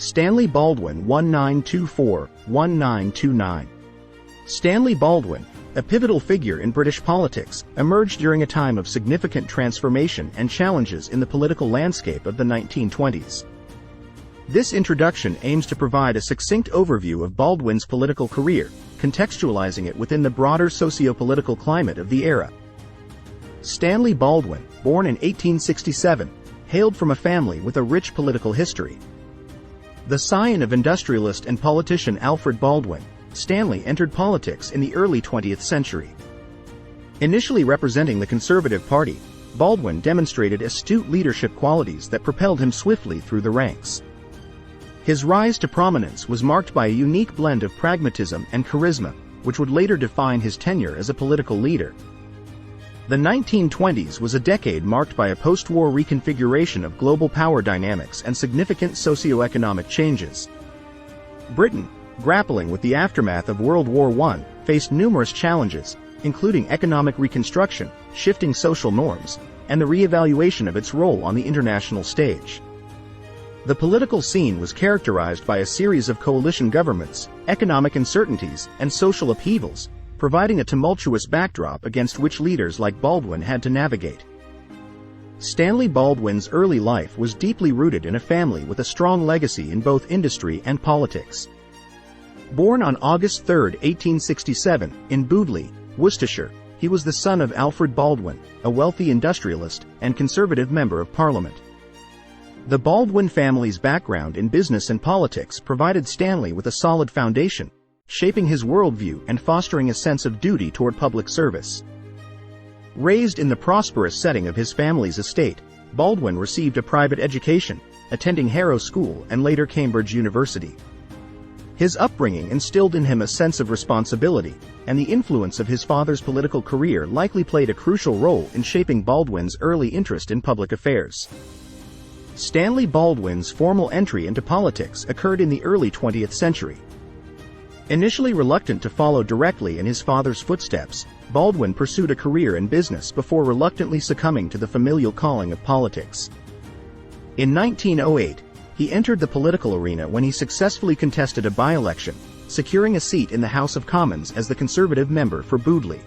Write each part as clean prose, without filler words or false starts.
Stanley Baldwin 1924-1929. Stanley Baldwin, a pivotal figure in British politics, emerged during a time of significant transformation and challenges in the political landscape of the 1920s. This introduction aims to provide a succinct overview of Baldwin's political career, contextualizing it within the broader socio-political climate of the era. Stanley Baldwin, born in 1867, hailed from a family with a rich political history. The scion of industrialist and politician Alfred Baldwin, Stanley entered politics in the early 20th century. Initially representing the Conservative Party, Baldwin demonstrated astute leadership qualities that propelled him swiftly through the ranks. His rise to prominence was marked by a unique blend of pragmatism and charisma, which would later define his tenure as a political leader. The 1920s was a decade marked by a post-war reconfiguration of global power dynamics and significant socio-economic changes. Britain, grappling with the aftermath of World War I, faced numerous challenges, including economic reconstruction, shifting social norms, and the re-evaluation of its role on the international stage. The political scene was characterized by a series of coalition governments, economic uncertainties, and social upheavals, providing a tumultuous backdrop against which leaders like Baldwin had to navigate. Stanley Baldwin's early life was deeply rooted in a family with a strong legacy in both industry and politics. Born on August 3, 1867, in Bewdley, Worcestershire, he was the son of Alfred Baldwin, a wealthy industrialist and Conservative Member of Parliament. The Baldwin family's background in business and politics provided Stanley with a solid foundation, shaping his worldview and fostering a sense of duty toward public service. Raised in the prosperous setting of his family's estate, Baldwin received a private education, attending Harrow School and later Cambridge University. His upbringing instilled in him a sense of responsibility, and the influence of his father's political career likely played a crucial role in shaping Baldwin's early interest in public affairs. Stanley Baldwin's formal entry into politics occurred in the early 20th century. Initially reluctant to follow directly in his father's footsteps, Baldwin pursued a career in business before reluctantly succumbing to the familial calling of politics. In 1908, he entered the political arena when he successfully contested a by-election, securing a seat in the House of Commons as the Conservative member for Bewdley.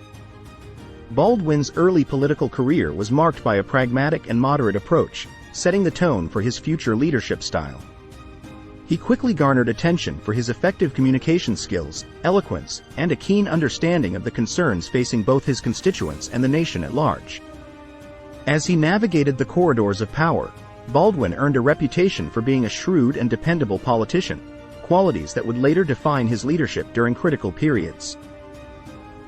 Baldwin's early political career was marked by a pragmatic and moderate approach, setting the tone for his future leadership style. He quickly garnered attention for his effective communication skills, eloquence, and a keen understanding of the concerns facing both his constituents and the nation at large. As he navigated the corridors of power, Baldwin earned a reputation for being a shrewd and dependable politician, qualities that would later define his leadership during critical periods.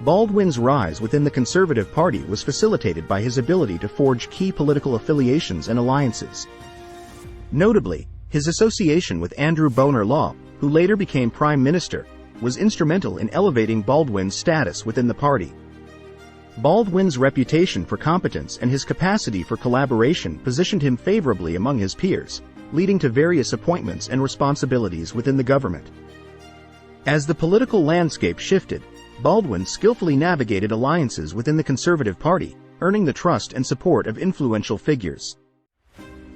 Baldwin's rise within the Conservative Party was facilitated by his ability to forge key political affiliations and alliances. Notably, his association with Andrew Bonar Law, who later became Prime Minister, was instrumental in elevating Baldwin's status within the party. Baldwin's reputation for competence and his capacity for collaboration positioned him favorably among his peers, leading to various appointments and responsibilities within the government. As the political landscape shifted, Baldwin skillfully navigated alliances within the Conservative Party, earning the trust and support of influential figures.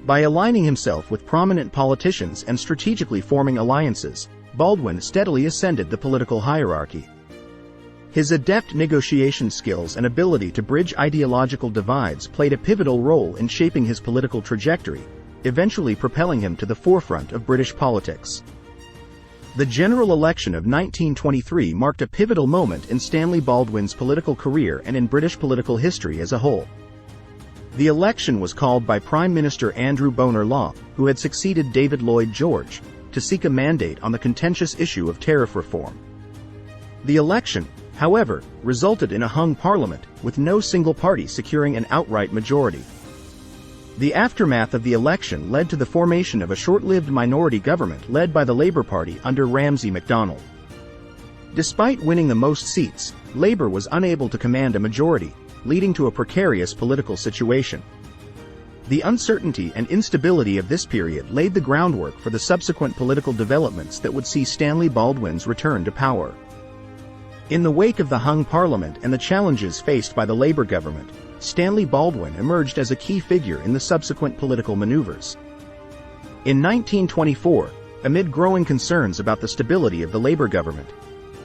By aligning himself with prominent politicians and strategically forming alliances, Baldwin steadily ascended the political hierarchy. His adept negotiation skills and ability to bridge ideological divides played a pivotal role in shaping his political trajectory, eventually propelling him to the forefront of British politics. The general election of 1923 marked a pivotal moment in Stanley Baldwin's political career and in British political history as a whole. The election was called by Prime Minister Andrew Bonar Law, who had succeeded David Lloyd George, to seek a mandate on the contentious issue of tariff reform. The election, however, resulted in a hung parliament, with no single party securing an outright majority. The aftermath of the election led to the formation of a short-lived minority government led by the Labour Party under Ramsay MacDonald. Despite winning the most seats, Labour was unable to command a majority, leading to a precarious political situation. The uncertainty and instability of this period laid the groundwork for the subsequent political developments that would see Stanley Baldwin's return to power. In the wake of the hung parliament and the challenges faced by the Labour government, Stanley Baldwin emerged as a key figure in the subsequent political maneuvers. In 1924, Amid growing concerns about the stability of the Labour government,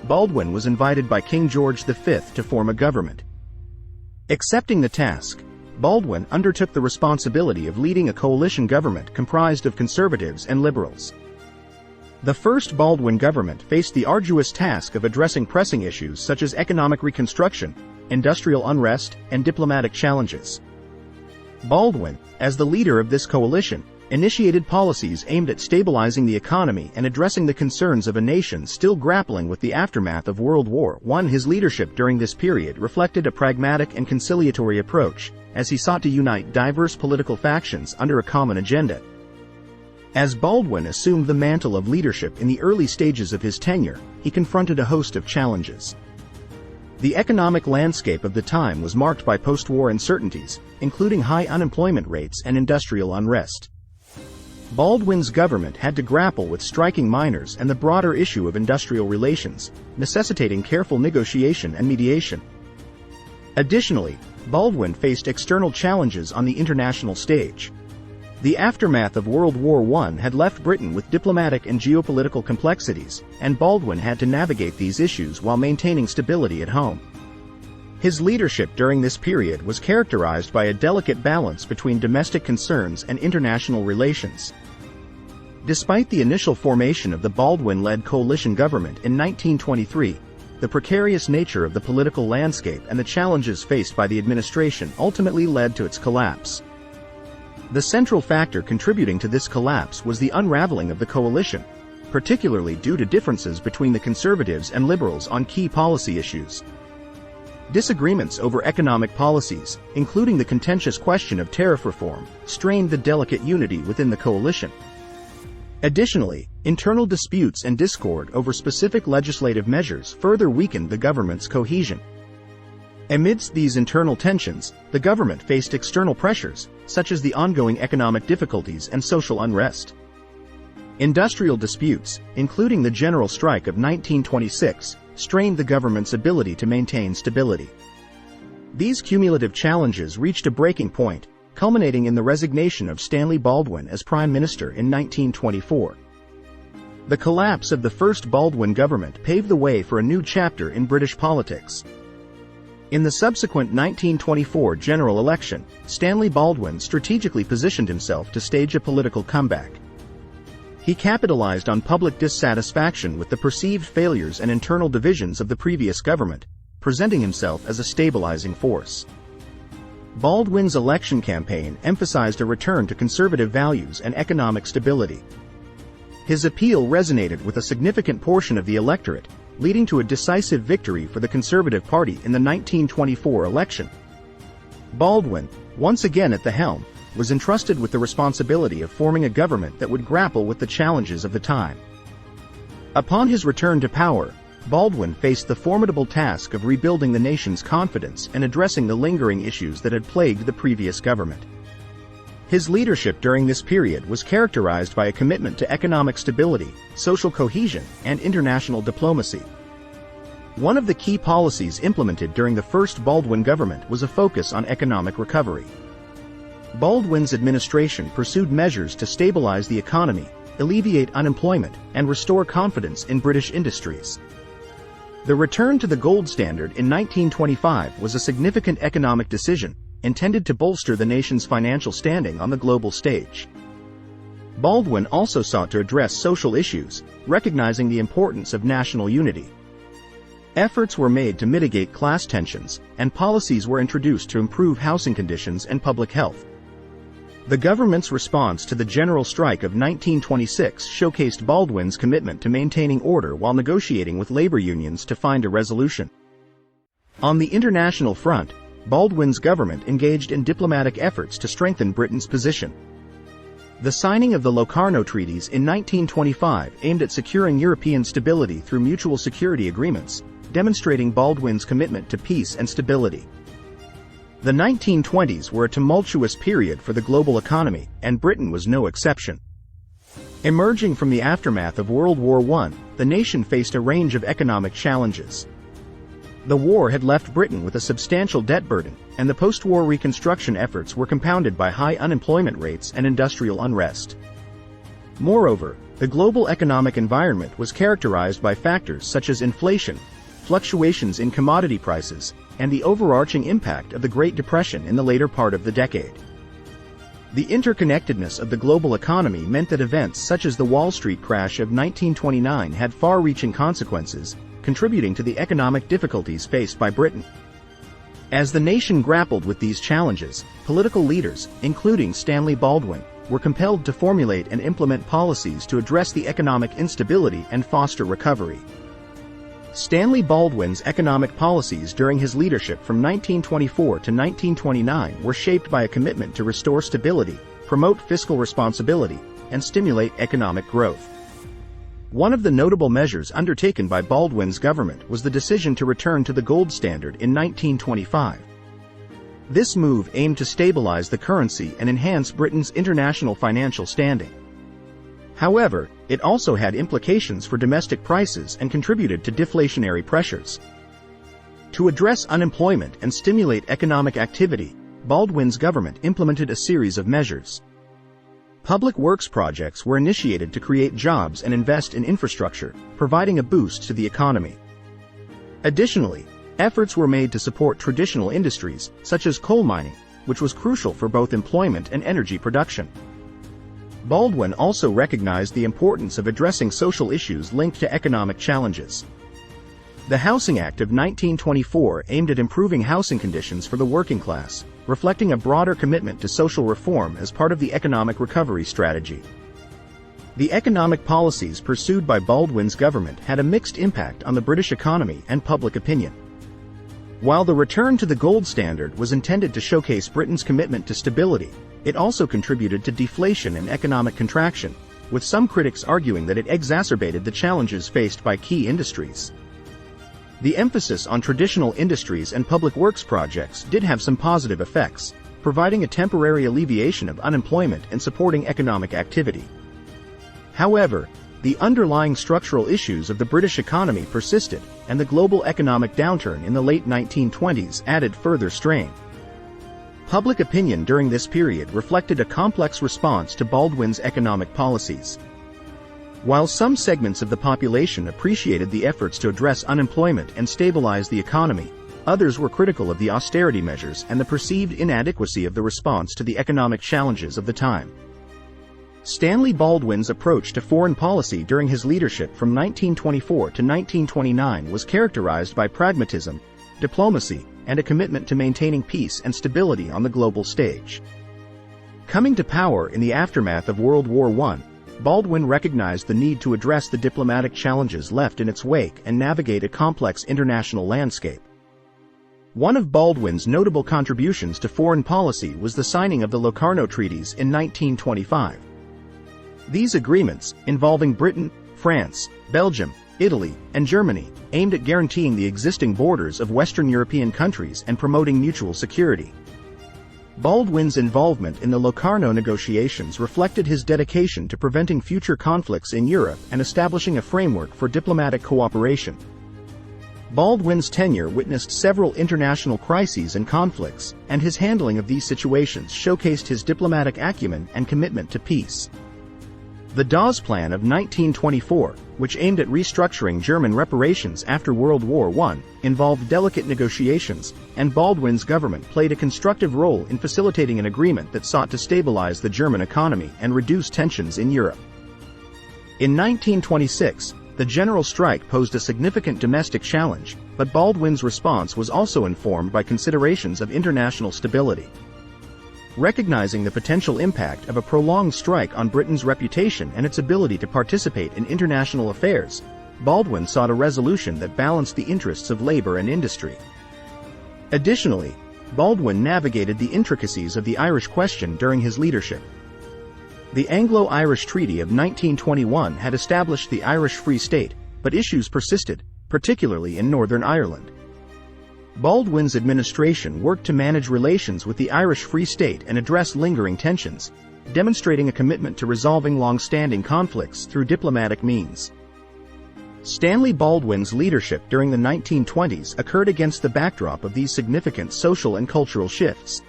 Baldwin was invited by King George V to form a government. Accepting the task, Baldwin undertook the responsibility of leading a coalition government comprised of conservatives and liberals. The first Baldwin government faced the arduous task of addressing pressing issues such as economic reconstruction, industrial unrest, and diplomatic challenges. Baldwin, as the leader of this coalition, initiated policies aimed at stabilizing the economy and addressing the concerns of a nation still grappling with the aftermath of World War I. His leadership during this period reflected a pragmatic and conciliatory approach, as he sought to unite diverse political factions under a common agenda. As Baldwin assumed the mantle of leadership in the early stages of his tenure, he confronted a host of challenges. The economic landscape of the time was marked by post-war uncertainties, including high unemployment rates and industrial unrest. Baldwin's government had to grapple with striking miners and the broader issue of industrial relations, necessitating careful negotiation and mediation. Additionally, Baldwin faced external challenges on the international stage. The aftermath of World War I had left Britain with diplomatic and geopolitical complexities, and Baldwin had to navigate these issues while maintaining stability at home. His leadership during this period was characterized by a delicate balance between domestic concerns and international relations. Despite the initial formation of the Baldwin-led coalition government in 1923, the precarious nature of the political landscape and the challenges faced by the administration ultimately led to its collapse. The central factor contributing to this collapse was the unraveling of the coalition, particularly due to differences between the conservatives and liberals on key policy issues. Disagreements over economic policies, including the contentious question of tariff reform, strained the delicate unity within the coalition. Additionally, internal disputes and discord over specific legislative measures further weakened the government's cohesion. Amidst these internal tensions, the government faced external pressures, such as the ongoing economic difficulties and social unrest. Industrial disputes, including the general strike of 1926, strained the government's ability to maintain stability. These cumulative challenges reached a breaking point, culminating in the resignation of Stanley Baldwin as Prime Minister in 1924. The collapse of the first Baldwin government paved the way for a new chapter in British politics. In the subsequent 1924 general election, Stanley Baldwin strategically positioned himself to stage a political comeback. He capitalized on public dissatisfaction with the perceived failures and internal divisions of the previous government, presenting himself as a stabilizing force. Baldwin's election campaign emphasized a return to conservative values and economic stability. His appeal resonated with a significant portion of the electorate, leading to a decisive victory for the Conservative Party in the 1924 election. Baldwin, once again at the helm, was entrusted with the responsibility of forming a government that would grapple with the challenges of the time. Upon his return to power, Baldwin faced the formidable task of rebuilding the nation's confidence and addressing the lingering issues that had plagued the previous government. His leadership during this period was characterized by a commitment to economic stability, social cohesion, and international diplomacy. One of the key policies implemented during the first Baldwin government was a focus on economic recovery. Baldwin's administration pursued measures to stabilize the economy, alleviate unemployment, and restore confidence in British industries. The return to the gold standard in 1925 was a significant economic decision, intended to bolster the nation's financial standing on the global stage. Baldwin also sought to address social issues, recognizing the importance of national unity. Efforts were made to mitigate class tensions, and policies were introduced to improve housing conditions and public health. The government's response to the general strike of 1926 showcased Baldwin's commitment to maintaining order while negotiating with labor unions to find a resolution. On the international front, Baldwin's government engaged in diplomatic efforts to strengthen Britain's position. The signing of the Locarno Treaties in 1925 aimed at securing European stability through mutual security agreements, demonstrating Baldwin's commitment to peace and stability. The 1920s were a tumultuous period for the global economy, and Britain was no exception. Emerging from the aftermath of World War I, the nation faced a range of economic challenges. The war had left Britain with a substantial debt burden, and the post-war reconstruction efforts were compounded by high unemployment rates and industrial unrest. Moreover, The global economic environment was characterized by factors such as inflation, fluctuations in commodity prices, and the overarching impact of the Great Depression in the later part of the decade. The interconnectedness of the global economy meant that events such as the Wall Street crash of 1929 had far-reaching consequences, contributing to the economic difficulties faced by Britain. As the nation grappled with these challenges, political leaders, including Stanley Baldwin, were compelled to formulate and implement policies to address the economic instability and foster recovery. Stanley Baldwin's economic policies during his leadership from 1924 to 1929 were shaped by a commitment to restore stability, promote fiscal responsibility, and stimulate economic growth. One of the notable measures undertaken by Baldwin's government was the decision to return to the gold standard in 1925. This move aimed to stabilize the currency and enhance Britain's international financial standing. However, it also had implications for domestic prices and contributed to deflationary pressures. To address unemployment and stimulate economic activity, Baldwin's government implemented a series of measures. Public works projects were initiated to create jobs and invest in infrastructure, providing a boost to the economy. Additionally, efforts were made to support traditional industries, such as coal mining, which was crucial for both employment and energy production. Baldwin also recognized the importance of addressing social issues linked to economic challenges. The Housing Act of 1924 aimed at improving housing conditions for the working class, reflecting a broader commitment to social reform as part of the economic recovery strategy. The economic policies pursued by Baldwin's government had a mixed impact on the British economy and public opinion. While the return to the gold standard was intended to showcase Britain's commitment to stability, it also contributed to deflation and economic contraction, with some critics arguing that it exacerbated the challenges faced by key industries. The emphasis on traditional industries and public works projects did have some positive effects, providing a temporary alleviation of unemployment and supporting economic activity. However, the underlying structural issues of the British economy persisted, and the global economic downturn in the late 1920s added further strain. Public opinion during this period reflected a complex response to Baldwin's economic policies. While some segments of the population appreciated the efforts to address unemployment and stabilize the economy, others were critical of the austerity measures and the perceived inadequacy of the response to the economic challenges of the time. Stanley Baldwin's approach to foreign policy during his leadership from 1924 to 1929 was characterized by pragmatism, diplomacy, and a commitment to maintaining peace and stability on the global stage. Coming to power in the aftermath of World War I, Baldwin recognized the need to address the diplomatic challenges left in its wake and navigate a complex international landscape. One of Baldwin's notable contributions to foreign policy was the signing of the Locarno Treaties in 1925. These agreements, involving Britain, France, Belgium, Italy, and Germany, aimed at guaranteeing the existing borders of Western European countries and promoting mutual security. Baldwin's involvement in the Locarno negotiations reflected his dedication to preventing future conflicts in Europe and establishing a framework for diplomatic cooperation. Baldwin's tenure witnessed several international crises and conflicts, and his handling of these situations showcased his diplomatic acumen and commitment to peace. The Dawes Plan of 1924, which aimed at restructuring German reparations after World War I, involved delicate negotiations, and Baldwin's government played a constructive role in facilitating an agreement that sought to stabilize the German economy and reduce tensions in Europe. In 1926, the general strike posed a significant domestic challenge, but Baldwin's response was also informed by considerations of international stability. Recognizing the potential impact of a prolonged strike on Britain's reputation and its ability to participate in international affairs, Baldwin sought a resolution that balanced the interests of labor and industry. Additionally, Baldwin navigated the intricacies of the Irish question during his leadership. The Anglo-Irish Treaty of 1921 had established the Irish Free State, but issues persisted, particularly in Northern Ireland. Baldwin's administration worked to manage relations with the Irish Free State and address lingering tensions, demonstrating a commitment to resolving long-standing conflicts through diplomatic means. Stanley Baldwin's leadership during the 1920s occurred against the backdrop of these significant social and cultural shifts.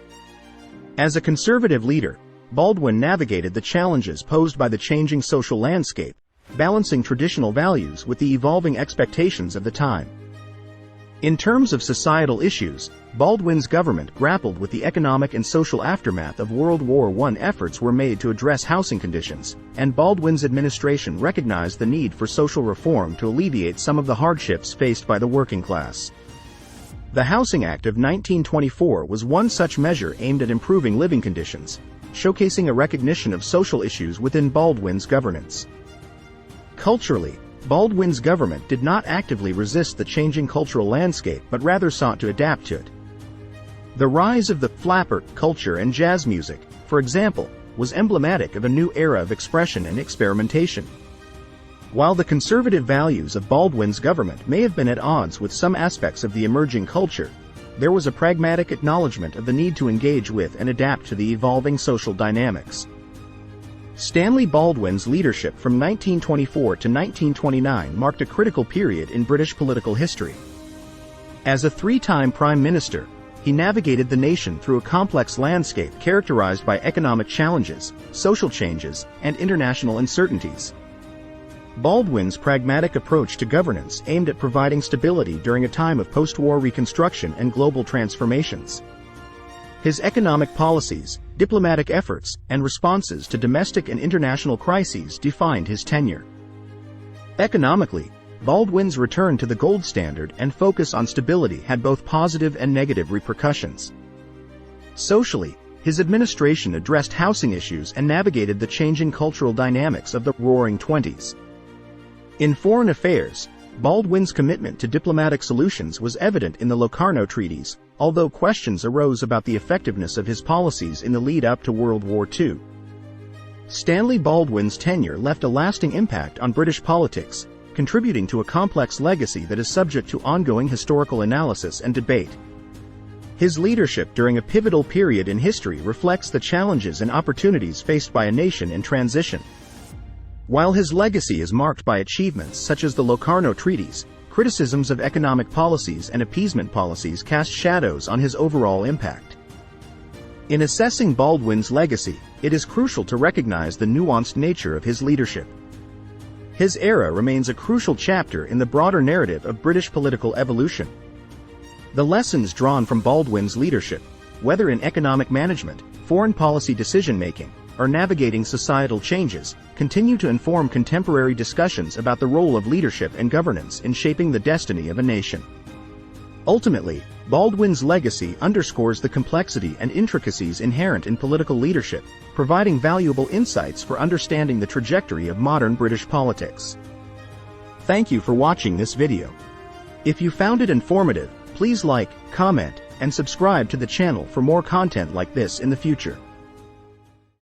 As a conservative leader, Baldwin navigated the challenges posed by the changing social landscape, balancing traditional values with the evolving expectations of the time. In terms of societal issues, Baldwin's government grappled with the economic and social aftermath of World War I. Efforts were made to address housing conditions, and Baldwin's administration recognized the need for social reform to alleviate some of the hardships faced by the working class. The Housing Act of 1924 was one such measure aimed at improving living conditions, showcasing a recognition of social issues within Baldwin's governance. Culturally, Baldwin's government did not actively resist the changing cultural landscape but rather sought to adapt to it. The rise of the flapper culture and jazz music, for example, was emblematic of a new era of expression and experimentation. While the conservative values of Baldwin's government may have been at odds with some aspects of the emerging culture, there was a pragmatic acknowledgement of the need to engage with and adapt to the evolving social dynamics. Stanley Baldwin's leadership from 1924 to 1929 marked a critical period in British political history. As a three-time Prime Minister, he navigated the nation through a complex landscape characterized by economic challenges, social changes, and international uncertainties. Baldwin's pragmatic approach to governance aimed at providing stability during a time of post-war reconstruction and global transformations. His economic policies, diplomatic efforts, and responses to domestic and international crises defined his tenure. Economically, Baldwin's return to the gold standard and focus on stability had both positive and negative repercussions. Socially, his administration addressed housing issues and navigated the changing cultural dynamics of the Roaring Twenties. In foreign affairs, Baldwin's commitment to diplomatic solutions was evident in the Locarno treaties, although questions arose about the effectiveness of his policies in the lead-up to World War II. Stanley Baldwin's tenure left a lasting impact on British politics, contributing to a complex legacy that is subject to ongoing historical analysis and debate. His leadership during a pivotal period in history reflects the challenges and opportunities faced by a nation in transition. While his legacy is marked by achievements such as the Locarno treaties, criticisms of economic policies and appeasement policies cast shadows on his overall impact. In assessing Baldwin's legacy, it is crucial to recognize the nuanced nature of his leadership. His era remains a crucial chapter in the broader narrative of British political evolution. The lessons drawn from Baldwin's leadership, whether in economic management, foreign policy decision-making, or navigating societal changes, continue to inform contemporary discussions about the role of leadership and governance in shaping the destiny of a nation. Ultimately, Baldwin's legacy underscores the complexity and intricacies inherent in political leadership, providing valuable insights for understanding the trajectory of modern British politics. Thank you for watching this video. If you found it informative, please like, comment, and subscribe to the channel for more content like this in the future.